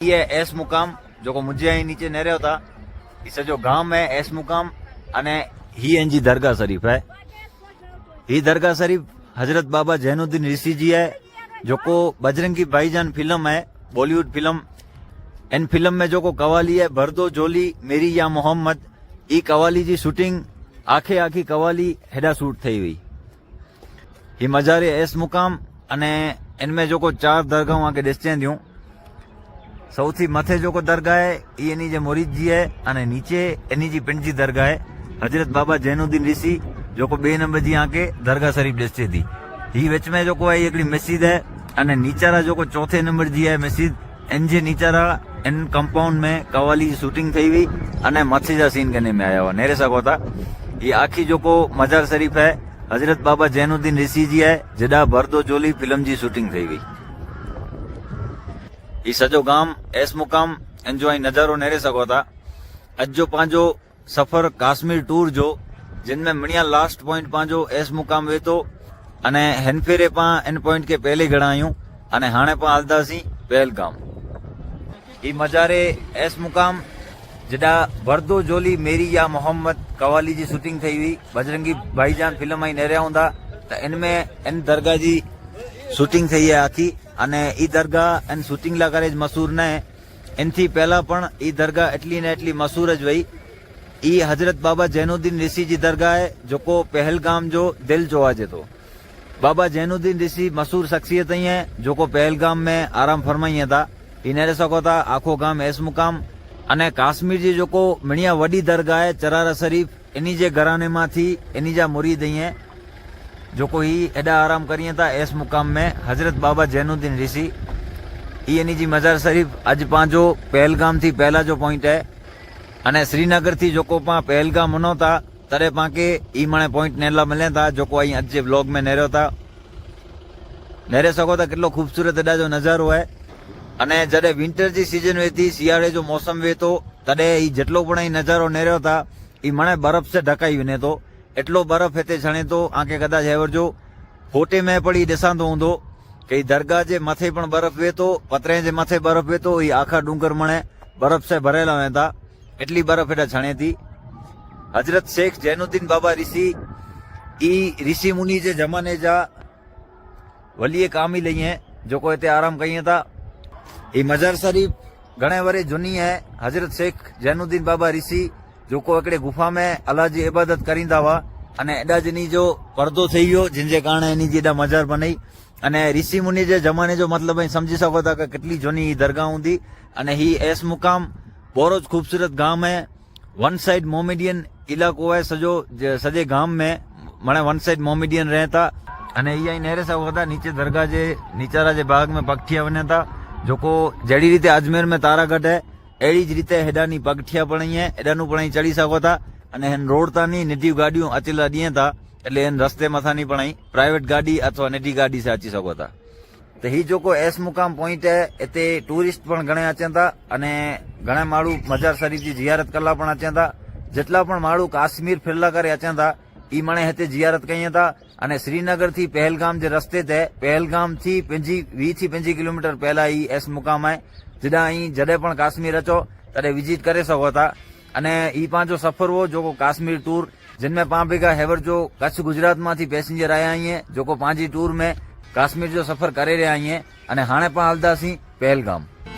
ये एस मुकाम जो को मुझे અહીં नीचे नहरे होता इसे जो गांव है एस मुकाम अने ही एनजी दरगाह शरीफ है। ही दरगाह शरीफ हजरत बाबा जैनुद्दीन ऋषि जी है जो को बजरंगी भाईजान फिल्म है बॉलीवुड फिल्म। इन फिल्म में जो को कवाली है भर दो झोली मेरी या मोहम्मद ई कवाली जी शूटिंग आखी कवाली हेडा शूट थई हुई। ही मजारे एस मुकाम अने इनमें जो को 4 दरगाहों आके दस्ते दियूं। સૌથી મથે જો કો દરગાહ है એની જે મોરીદજી है અને નીચે એની जी पिंड जी दरगाह है हजरत बाबा जैनुद्दीन ऋषि जो को 2 नंबर जी आके दरगाह शरीफ दस्ते थी। ही विच में जो को है एकड़ी मस्जिद है अने नीचारा जो को 4 नंबर जी है मस्जिद इन जे नीचारा इन कंपाउंड में कवाली शूटिंग थई हुई अने मथे जा सीन करने में आया हुआ नेरे सको था। ये आखी जो को मजार शरीफ है हजरत बाबा जैनुद्दीन ऋषि जी है जडा भरदो जोली फिल्म जी शूटिंग थई हुई। ये सजो गाम एस मुकाम एंजॉय नजारो नेरे सको था। अजो पांजो सफर काश्मीर टूर जो जिनमें मणिया लास्ट पॉइंट पांजो एस मुकाम वेतो अने हेनफेरे पा इन पॉइंट के पहले गणायूं अने हाणे पा हलदासी पहलगाम। ये मजारे एस मुकाम जडा भरदो जोली मेरी या मोहम्मद कवाली जी शूटिंग थई हुई बजरंगी भाईजान फिल्म आई नेरिया हुंदा त इनमें इन दरगाह जी शूटिंग थई है आखी अने ई दरगाह इन शूटिंग ला करे मशहूर न है। इनथी पहला पण ई दरगाह एटली ने एटली मशहूर ज वही। ई हजरत बाबा जैनुद्दीन ऋषि जी दरगाह है जो को पहलगाम जो दिल जोवाजे तो। बाबा जैनुद्दीन ऋषि मशहूर शख्सियत ही है जो को पहलगाम में आराम फरमाई था। इन्हें सको था आखो गाम एस मुकाम अने काश्मीर जी जो को मणिया वडी दरगाह है चरारा शरीफ इन्हीं जे घराने में थी इन्हीं जा मुरीद ही है जो को ही एडा आराम करिए था एस मुकाम में हजरत बाबा जैनुद्दीन ऋषि। इन्हीं जी मजार शरीफ अज पांचो पहलगाम थी पहला जो पॉइंट है अने श्रीनगर थी जो को पा पहलगाम मनो था तरे पाके ई मणे पॉइंट नेला मिले था जो को अहीं अज ब्लॉग में नेरो था नेरे सको था कितलो खूबसूरत एडा जो नजारो है। अने जडे विंटर जी सीजन वेती शियाळे जो मौसम वेतो तडे ई जेटलो पण अहीं नजारो नेरो था ई मणे बर्फ से ढकाई वने तो एटलो बर्फ हिते छणे तो आंखे कदाच हेवरजो फोटे में पड़ी ॾिसांदो हूंदो कि दरगाह जे मथे पण बर्फ वेतो पतरे जे मथे बर्फ वेतो ई आखा डूंगर मणे बर्फ से भरेला वेंदा एटली बर्फ हेठा छणे थी। हजरत शेख जैनुद्दीन बाबा ऋषि ई ऋषि मुनि जे जमाने जा वली कामिल ही हैं जो को हिते आराम कई था। ई मजार शरीफ घणे वरे जूनी है। हजरत शेख जैनुद्दीन बाबा ऋषि जो को एकड़े गुफा में अल्लाह जी इबादत करींदा हुआ अने एडा जनी जो पर्दो थई गयो जिनजे कारणे एनी जेडा मजार बनई अने ऋषि मुनि जे जमाने जो मतलब समझी सको था कि कितली जूनी दरगाह हुंदी। अने ही एस मुकाम बोरोज खूबसूरत गांव है। वन साइड मोमेडियन इलाको है सजो सजे गांव में मणे वन साइड मोमेडियन रहता अने ई नेरे सको था नीचे दरगाह जे नीचारा जे भाग में पगठिया बने था जो को जड़ी रीते अजमेर में तारागढ़ है एड़ी ज रीते हेडानी पगठिया पण है एडानु पण चढ़ी सको था अने हेन रोड तानी निजी गाड़ियों अचेला दिए था एटले हेन रस्ते मथानी पण प्राइवेट गाड़ी अथवा निजी गाड़ी से अची सको था। तो ही जो को एस मुकाम पॉइंट है इते टूरिस्ट पण घणे अचन था अने घणे माण्हू मजार शरीफ जी जियारत करला पण अचन था। जेटला पण माण्हू काश्मीर फिरला करे अचन था ई मणे हिते जियारत कई था अने श्रीनगर थी पहलगाम जे रस्ते ते पहलगाम थी 20 किलोमीटर पहला ही एस मुकाम है जडा अहीं जडे पण काश्मीर अचो तडे विजिट करे सको था। अने ई पांचो सफर हो जो को काश्मीर टूर जिनमें पां भेगा हेवर जो कच्छ गुजरात मांथी पैसेंजर आया हैं जो को पांजी टूर में काश्मीर जो सफर करे रहिया हैं अने हाणे पां हलदासीं पहलगाम।